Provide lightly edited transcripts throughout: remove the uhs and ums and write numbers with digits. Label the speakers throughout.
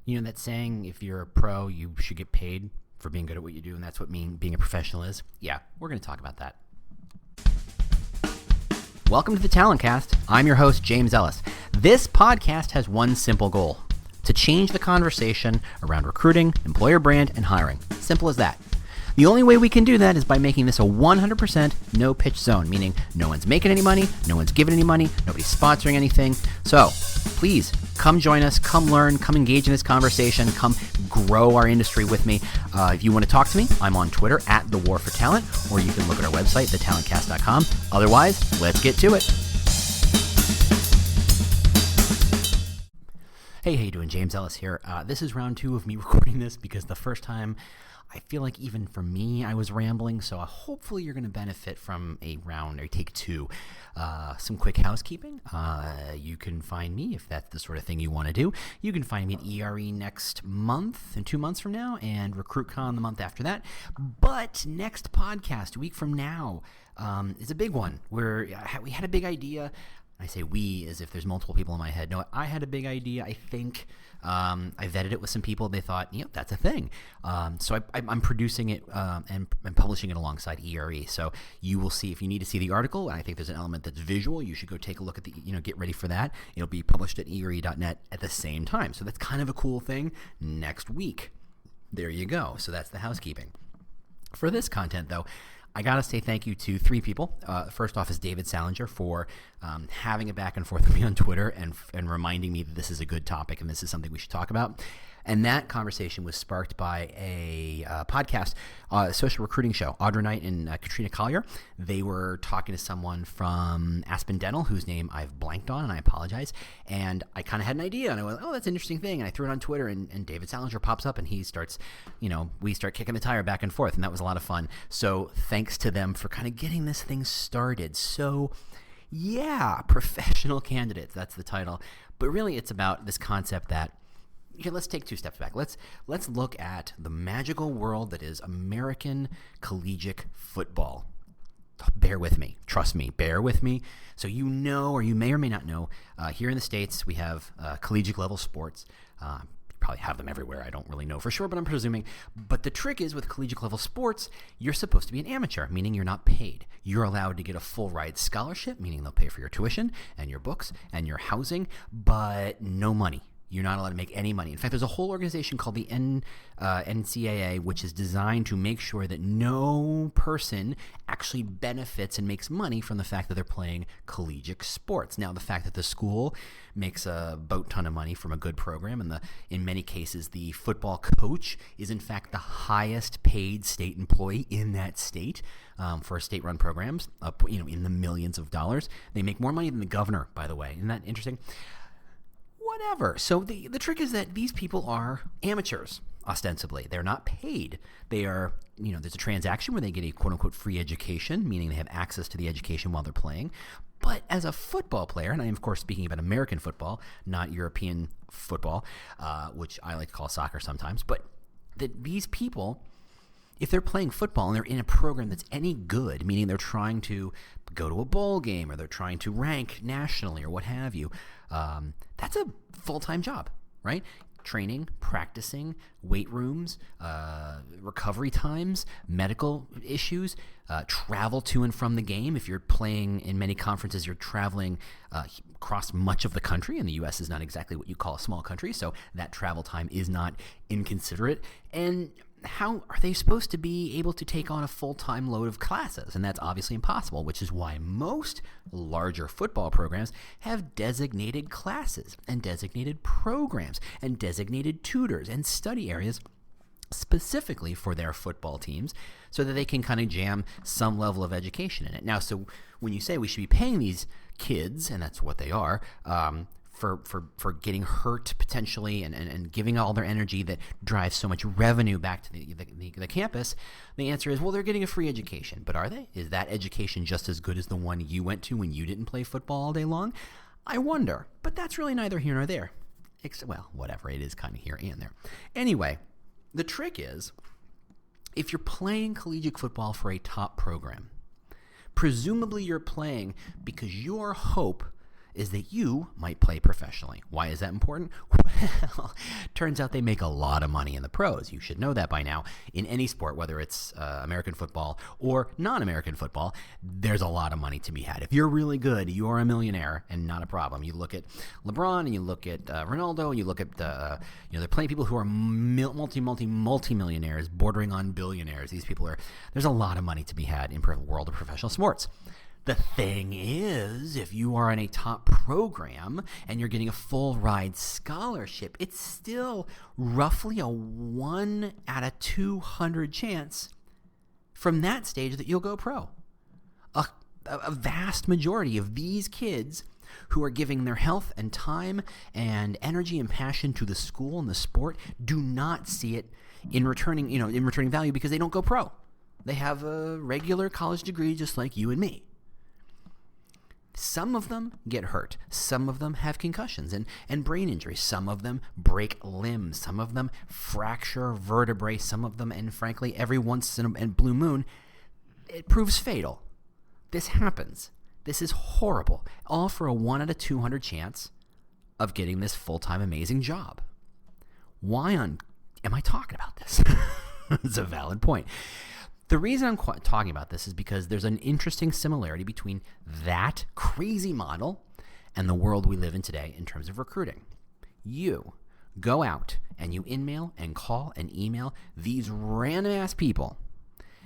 Speaker 1: You know that saying, if you're a pro, you should get paid for being good at what you do, and that's what being a professional is? Yeah, we're going to talk about that. Welcome to the Talent Cast. I'm your host, James Ellis. This podcast has one simple goal: to change the conversation around recruiting, employer brand, and hiring. Simple as that. The only way we can do that is by making this a 100% no-pitch zone, meaning no one's making any money, no one's giving any money, nobody's sponsoring anything. So please come join us, come learn, come engage in this conversation, come grow our industry with me. If you want to talk to me, I'm on Twitter at The War for Talent, or you can look at our website, thetalentcast.com. Otherwise, let's get to it. Hey, how you doing? James Ellis here. This is round 2 of me recording this because the first time, I feel like even for me, I was rambling, so hopefully you're going to benefit from a round or take 2. Some quick housekeeping. You can find me, if that's the sort of thing you want to do. You can find me at ERE next month, and 2 months from now, and RecruitCon the month after that. But next podcast, a week from now, is a big one where we had a big idea. I say we as if there's multiple people in my head. No, I had a big idea, I think. I vetted it with some people. They thought, yep, that's a thing. So I'm producing it and publishing it alongside ERE. So you will see, if you need to see the article, and I think there's an element that's visual, you should go take a look at get ready for that. It'll be published at ere.net at the same time. So that's kind of a cool thing next week. There you go. So that's the housekeeping. For this content, though, I got to say thank you to 3 people. First off is David Salinger for having a back and forth with me on Twitter and reminding me that this is a good topic and this is something we should talk about. And that conversation was sparked by a podcast, social recruiting show. Audra Knight and Katrina Collier, they were talking to someone from Aspen Dental, whose name I've blanked on, and I apologize. And I kind of had an idea, and I went, oh, that's an interesting thing. And I threw it on Twitter, and David Salinger pops up, and he starts, we start kicking the tire back and forth, and that was a lot of fun. So thanks to them for kind of getting this thing started. So yeah, professional candidates, that's the title. But really it's about this concept that, okay, let's take 2 steps back. Let's look at the magical world that is American collegiate football. Bear with me. Trust me. Bear with me. So you may or may not know, here in the States we have collegiate level sports. You probably have them everywhere. I don't really know for sure, but I'm presuming. But the trick is with collegiate level sports, you're supposed to be an amateur, meaning you're not paid. You're allowed to get a full ride scholarship, meaning they'll pay for your tuition and your books and your housing, but no money. You're not allowed to make any money. In fact, there's a whole organization called the NCAA, which is designed to make sure that no person actually benefits and makes money from the fact that they're playing collegiate sports. Now, the fact that the school makes a boat ton of money from a good program, and in many cases, the football coach is in fact the highest paid state employee in that state for state-run programs, up in the millions of dollars. They make more money than the governor, by the way. Isn't that interesting? Whatever. So the trick is that these people are amateurs, ostensibly. They're not paid. They are, there's a transaction where they get a quote-unquote free education, meaning they have access to the education while they're playing. But as a football player, and I am, of course, speaking about American football, not European football, which I like to call soccer sometimes, but these people, if they're playing football and they're in a program that's any good, meaning they're trying to go to a bowl game or they're trying to rank nationally or what have you, that's a full-time job, right? Training, practicing, weight rooms, recovery times, medical issues, travel to and from the game. If you're playing in many conferences, you're traveling across much of the country, and the U.S. is not exactly what you call a small country, so that travel time is not inconsiderate. And how are they supposed to be able to take on a full-time load of classes? And that's obviously impossible, which is why most larger football programs have designated classes and designated programs and designated tutors and study areas specifically for their football teams so that they can kind of jam some level of education in it. Now, so when you say we should be paying these kids, and that's what they are, for getting hurt potentially and giving all their energy that drives so much revenue back to the campus, the answer is, well, they're getting a free education. But are they? Is that education just as good as the one you went to when you didn't play football all day long? I wonder. But that's really neither here nor there. Well, whatever. It is kind of here and there. Anyway, the trick is, if you're playing collegiate football for a top program, presumably you're playing because your hope is that you might play professionally. Why is that important? Well, turns out they make a lot of money in the pros. You should know that by now. In any sport, whether it's American football or non-American football, there's a lot of money to be had. If you're really good, you're a millionaire and not a problem. You look at LeBron and you look at Ronaldo and you look at there are plenty of people who are multi-millionaires bordering on billionaires. These people there's a lot of money to be had in the world of professional sports. The thing is, if you are in a top program and you're getting a full ride scholarship, it's still roughly a 1 out of 200 chance from that stage that you'll go pro. A vast majority of these kids who are giving their health and time and energy and passion to the school and the sport do not see it in returning value because they don't go pro. They have a regular college degree just like you and me. Some of them get hurt. Some of them have concussions and brain injuries. Some of them break limbs. Some of them fracture vertebrae. Some of them, and frankly, every once in a blue moon, it proves fatal. This happens. This is horrible. All for a 1 out of 200 chance of getting this full-time amazing job. Why am I talking about this? It's a valid point. The reason I'm talking about this is because there's an interesting similarity between that crazy model and the world we live in today in terms of recruiting. You go out and you in-mail and call and email these random-ass people,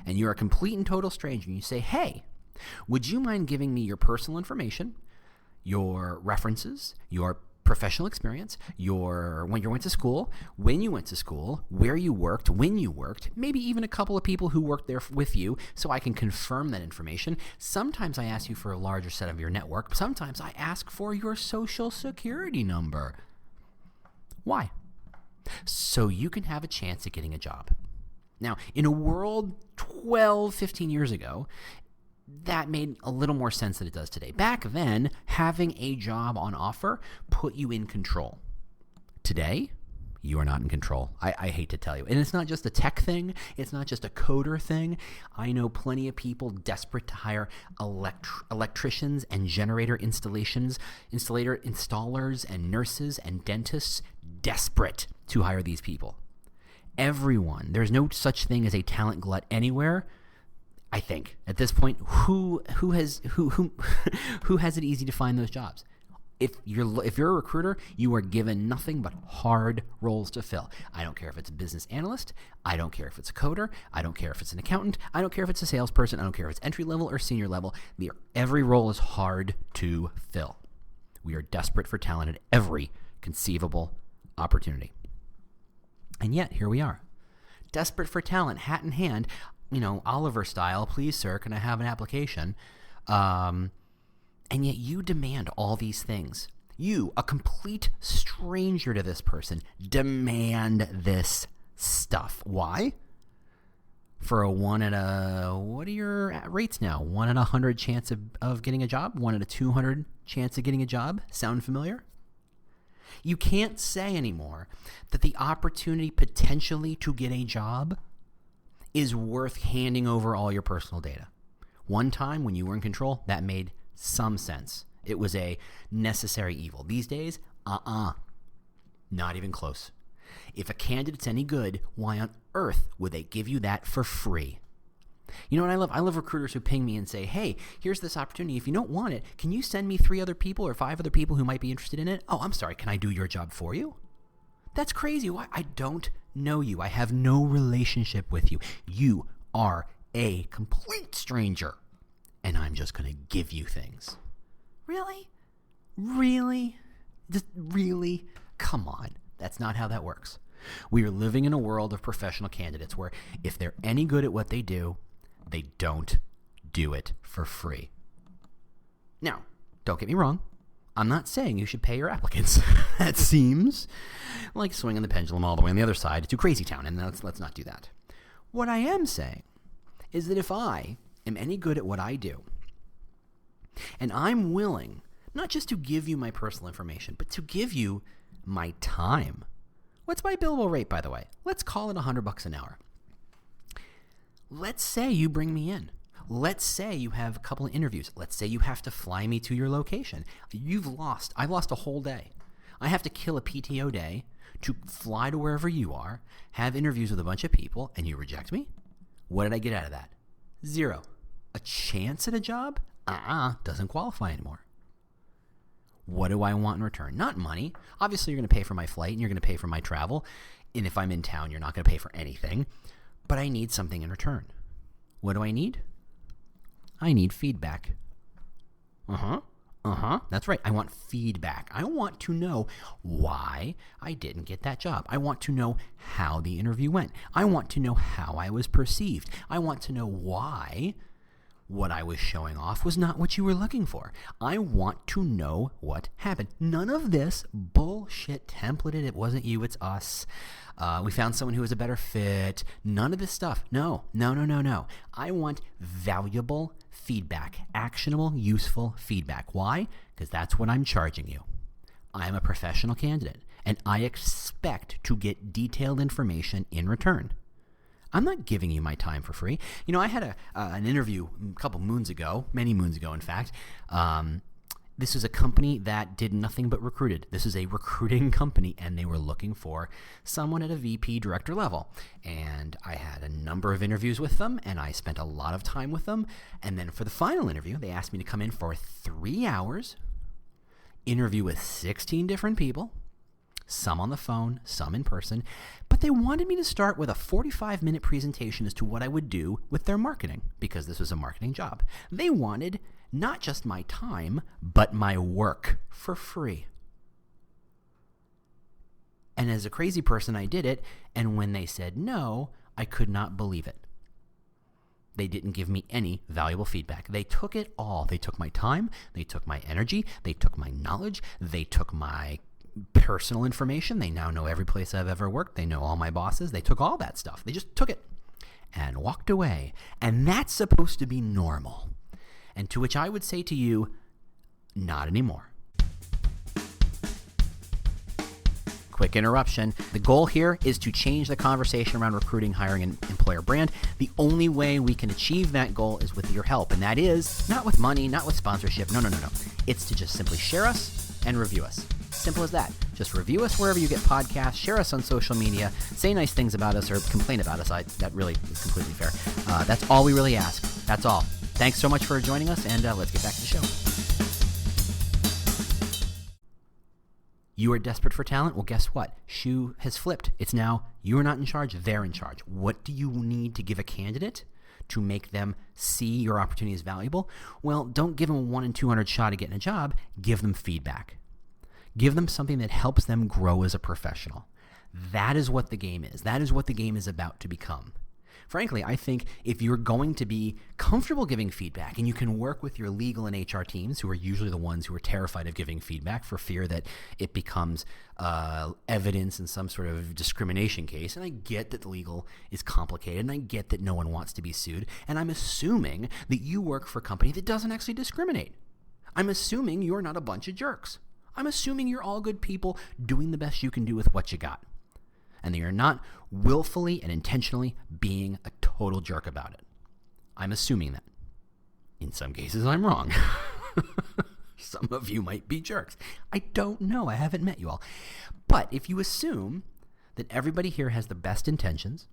Speaker 1: and you're a complete and total stranger, and you say, hey, would you mind giving me your personal information, your references, your professional experience, when you went to school, when you went to school, where you worked, when you worked, maybe even a couple of people who worked there with you so I can confirm that information. Sometimes I ask you for a larger set of your network. Sometimes I ask for your social security number. Why? So you can have a chance at getting a job. Now, in a world 12, 15 years ago, that made a little more sense than it does today. Back then, having a job on offer put you in control. Today, you are not in control. I hate to tell you. And it's not just a tech thing. It's not just a coder thing. I know plenty of people desperate to hire electricians and generator installers and nurses and dentists, desperate to hire these people. Everyone. There's no such thing as a talent glut anywhere. I think at this point, who has it easy to find those jobs? If you're a recruiter, you are given nothing but hard roles to fill. I don't care if it's a business analyst. I don't care if it's a coder. I don't care if it's an accountant. I don't care if it's a salesperson. I don't care if it's entry level or senior level. Every role is hard to fill. We are desperate for talent at every conceivable opportunity. And yet, here we are. Desperate for talent, hat in hand. Oliver style, please, sir, can I have an application? And yet you demand all these things. You, a complete stranger to this person, demand this stuff. Why? For a what are your rates now? 1 in 100 chance of getting a job? 1 in a 200 chance of getting a job? Sound familiar? You can't say anymore that the opportunity potentially to get a job is worth handing over all your personal data. One time when you were in control, that made some sense. It was a necessary evil. These days, not even close. If a candidate's any good, why on earth would they give you that for free? You know what I love? I love recruiters who ping me and say, hey, here's this opportunity. If you don't want it, can you send me 3 other people or 5 other people who might be interested in it? Oh, I'm sorry. Can I do your job for you? That's crazy. Why? I don't know you. I have no relationship with you. You are a complete stranger, and I'm just going to give you things. Really? Really? Just really? Come on. That's not how that works. We are living in a world of professional candidates where if they're any good at what they do, they don't do it for free. Now, don't get me wrong. I'm not saying you should pay your applicants. That seems like swinging the pendulum all the way on the other side to crazy town, and let's not do that. What I am saying is that if I am any good at what I do, and I'm willing not just to give you my personal information, but to give you my time. What's my billable rate, by the way? Let's call it $100 an hour. Let's say you bring me in. Let's say you have a couple of interviews. Let's say you have to fly me to your location. I've lost a whole day. I have to kill a PTO day to fly to wherever you are, have interviews with a bunch of people, and you reject me? What did I get out of that? 0. A chance at a job? Doesn't qualify anymore. What do I want in return? Not money. Obviously, you're going to pay for my flight and you're going to pay for my travel. And if I'm in town, you're not going to pay for anything. But I need something in return. What do I need? I need feedback. That's right. I want feedback. I want to know why I didn't get that job. I want to know how the interview went. I want to know how I was perceived. I want to know why what I was showing off was not what you were looking for. I want to know what happened. None of this bullshit templated. It wasn't you, it's us. We found someone who was a better fit. None of this stuff. No. I want valuable feedback, actionable, useful feedback. Why? Because that's what I'm charging you. I'm a professional candidate, and I expect to get detailed information in return. I'm not giving you my time for free. I had an interview a couple moons ago, many moons ago, in fact. This was a company that did nothing but recruited. This is a recruiting company, and they were looking for someone at a VP director level. And I had a number of interviews with them, and I spent a lot of time with them. And then for the final interview, they asked me to come in for 3 hours, interview with 16 different people, some on the phone, some in person, but they wanted me to start with a 45-minute presentation as to what I would do with their marketing, because this was a marketing job. They wanted not just my time, but my work for free. And as a crazy person, I did it, and when they said no, I could not believe it. They didn't give me any valuable feedback. They took it all. They took my time, they took my energy, they took my knowledge, they took my personal information. They now know every place I've ever worked. They know all my bosses. They took all that stuff. They just took it and walked away. And that's supposed to be normal. And to which I would say to you, not anymore. Quick interruption. The goal here is to change the conversation around recruiting, hiring, and employer brand. The only way we can achieve that goal is with your help. And that is not with money, not with sponsorship. No. It's to just simply share us and review us. Simple as that. Just review us wherever you get podcasts, share us on social media, say nice things about us or complain about us. That really is completely fair. That's all we really ask. That's all. Thanks so much for joining us, and let's get back to the show. You are desperate for talent? Well, guess what? Shoe has flipped. It's now you are not in charge, they're in charge. What do you need to give a candidate to make them see your opportunity as valuable? Well, don't give them a 1 in 200 shot at getting a job. Give them feedback. Give them something that helps them grow as a professional. That is what the game is. That is what the game is about to become. Frankly, I think if you're going to be comfortable giving feedback and you can work with your legal and HR teams, who are usually the ones who are terrified of giving feedback for fear that it becomes evidence in some sort of discrimination case, and I get that legal is complicated, and I get that no one wants to be sued, and I'm assuming that you work for a company that doesn't actually discriminate. I'm assuming you're not a bunch of jerks. I'm assuming you're all good people doing the best you can do with what you got. And that you're not willfully and intentionally being a total jerk about it. I'm assuming that. In some cases, I'm wrong. Some of you might be jerks. I don't know. I haven't met you all. But if you assume that everybody here has the best intentions,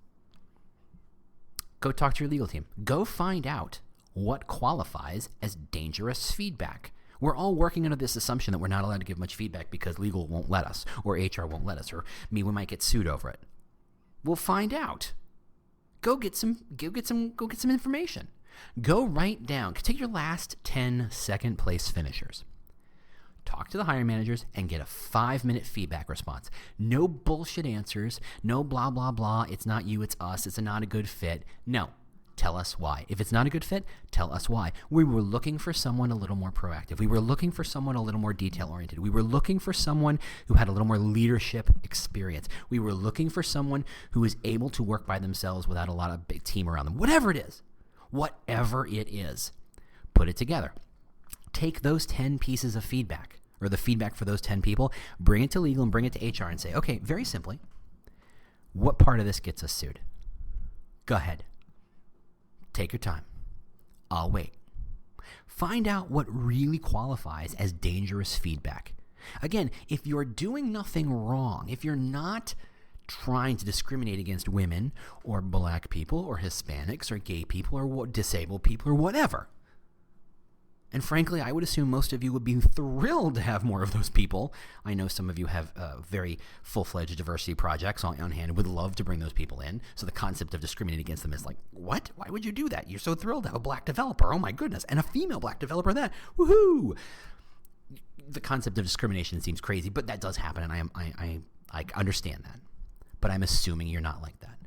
Speaker 1: go talk to your legal team. Go find out what qualifies as dangerous feedback. We're all working under this assumption that we're not allowed to give much feedback because legal won't let us, or HR won't let us, or we might get sued over it. We'll find out. Go get some information. Go write down. Take your last 10 second place finishers. Talk to the hiring managers and get a 5-minute feedback response. No bullshit answers. No blah, blah, blah. It's not you, it's us. It's not a good fit. No. Tell us why. If it's not a good fit, tell us why. We were looking for someone a little more proactive. We were looking for someone a little more detail-oriented. We were looking for someone who had a little more leadership experience. We were looking for someone who was able to work by themselves without a lot of big team around them. Whatever it is, put it together. Take those 10 pieces of feedback, or the feedback for those 10 people, bring it to legal and bring it to HR and say, okay, very simply, what part of this gets us sued? Go ahead. Take your time. I'll wait. Find out what really qualifies as dangerous feedback. Again, if you're doing nothing wrong, if you're not trying to discriminate against women or black people or Hispanics or gay people or disabled people or whatever, and frankly, I would assume most of you would be thrilled to have more of those people. I know some of you have very full-fledged diversity projects on hand and would love to bring those people in. So the concept of discriminating against them is like, what? Why would you do that? You're so thrilled to have a black developer. Oh my goodness. And a female black developer that. Woohoo! The concept of discrimination seems crazy, but that does happen, and I understand that. But I'm assuming you're not like that.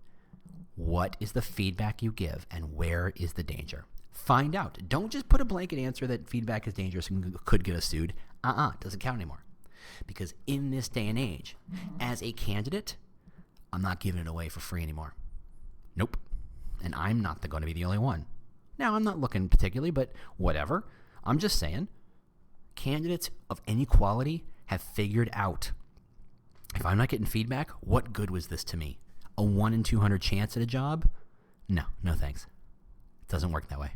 Speaker 1: What is the feedback you give, and where is the danger? Find out. Don't just put a blanket answer that feedback is dangerous and could get us sued. It doesn't count anymore. Because in this day and age, as a candidate, I'm not giving it away for free anymore. Nope. And I'm not going to be the only one. Now, I'm not looking particularly, but whatever. I'm just saying, candidates of any quality have figured out, if I'm not getting feedback, what good was this to me? A 1 in 200 chance at a job? No thanks. It doesn't work that way.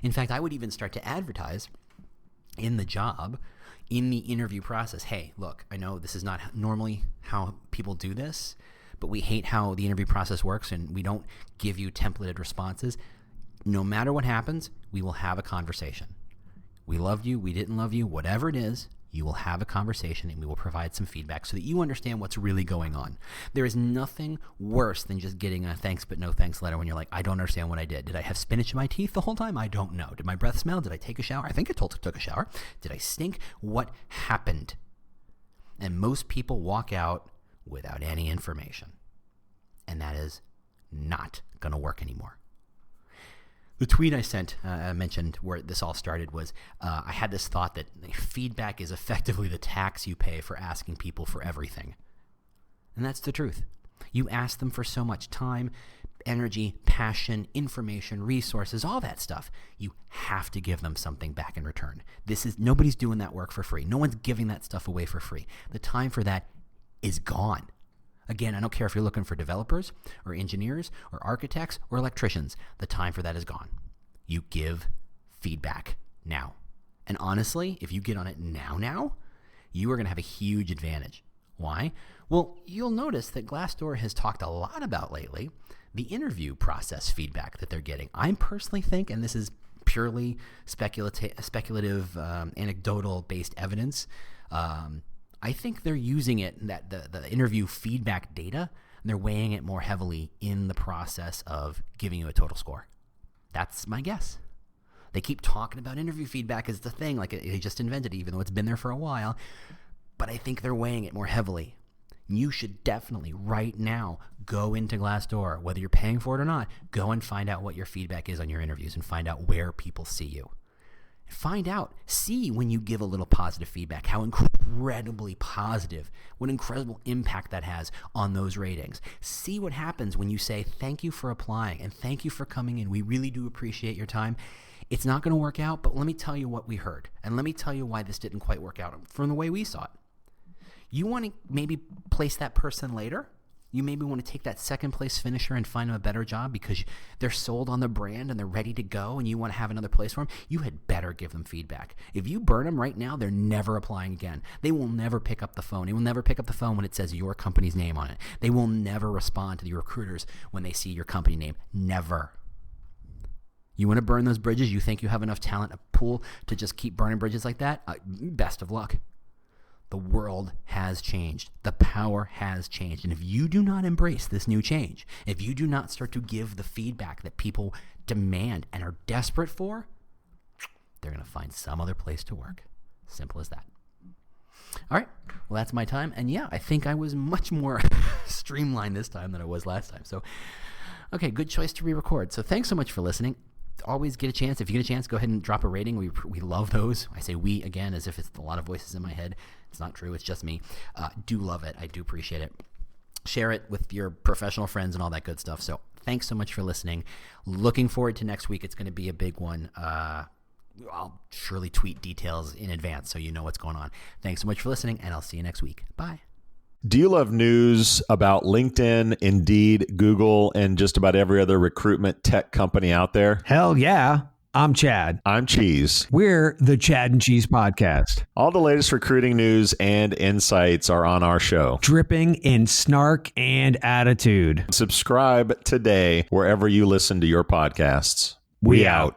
Speaker 1: In fact, I would even start to advertise in the job, in the interview process, hey, look, I know this is not normally how people do this, but we hate how the interview process works and we don't give you templated responses. No matter what happens, we will have a conversation. We loved you, we didn't love you, whatever it is, you will have a conversation and we will provide some feedback so that you understand what's really going on. There is nothing worse than just getting a thanks but no thanks letter when you're like, I don't understand what I did. Did I have spinach in my teeth the whole time? I don't know. Did my breath smell? Did I take a shower? I think I took a shower. Did I stink? What happened? And most people walk out without any information. And that is not going to work anymore. The tweet I sent, I mentioned where this all started was I had this thought that feedback is effectively the tax you pay for asking people for everything. And that's the truth. You ask them for so much time, energy, passion, information, resources, all that stuff. You have to give them something back in return. Nobody's doing that work for free. No one's giving that stuff away for free. The time for that is gone. Again, I don't care if you're looking for developers or engineers or architects or electricians. The time for that is gone. You give feedback now. And honestly, if you get on it now, you are going to have a huge advantage. Why? Well, you'll notice that Glassdoor has talked a lot about lately the interview process feedback that they're getting. I personally think, and this is purely speculative, anecdotal-based evidence, I think they're using it, that the interview feedback data, and they're weighing it more heavily in the process of giving you a total score. That's my guess. They keep talking about interview feedback as the thing, like they just invented it, even though it's been there for a while. But I think they're weighing it more heavily. You should definitely right now go into Glassdoor, whether you're paying for it or not, go and find out what your feedback is on your interviews and find out where people see you. Find out, see when you give a little positive feedback, how incredibly positive, what incredible impact that has on those ratings. See what happens when you say, thank you for applying and thank you for coming in. We really do appreciate your time. It's not going to work out, but let me tell you what we heard. And let me tell you why this didn't quite work out from the way we saw it. You want to maybe place that person later? You maybe want to take that second place finisher and find them a better job because they're sold on the brand and they're ready to go and you want to have another place for them. You had better give them feedback. If you burn them right now, they're never applying again. They will never pick up the phone. They will never pick up the phone when it says your company's name on it. They will never respond to the recruiters when they see your company name. Never. You want to burn those bridges? You think you have enough talent pool to just keep burning bridges like that? Best of luck. The world has changed. The power has changed. And if you do not embrace this new change, if you do not start to give the feedback that people demand and are desperate for, they're going to find some other place to work. Simple as that. All right. Well, that's my time. And yeah, I think I was much more streamlined this time than I was last time. So, okay, good choice to re-record. So thanks so much for listening. Always get a chance. If you get a chance, go ahead and drop a rating. We love those. I say we again as if it's a lot of voices in my head. It's not true. It's just me. Do love it. I do appreciate it. Share it with your professional friends and all that good stuff. So thanks so much for listening. Looking forward to next week. It's going to be a big one. I'll surely tweet details in advance so you know what's going on. Thanks so much for listening, and I'll see you next week. Bye.
Speaker 2: Do you love news about LinkedIn, Indeed, Google, and just about every other recruitment tech company out there?
Speaker 3: Hell yeah. I'm Chad.
Speaker 2: I'm Cheese.
Speaker 3: We're the Chad and Cheese Podcast.
Speaker 2: All the latest recruiting news and insights are on our show.
Speaker 3: Dripping in snark and attitude.
Speaker 2: Subscribe today wherever you listen to your podcasts.
Speaker 3: We out.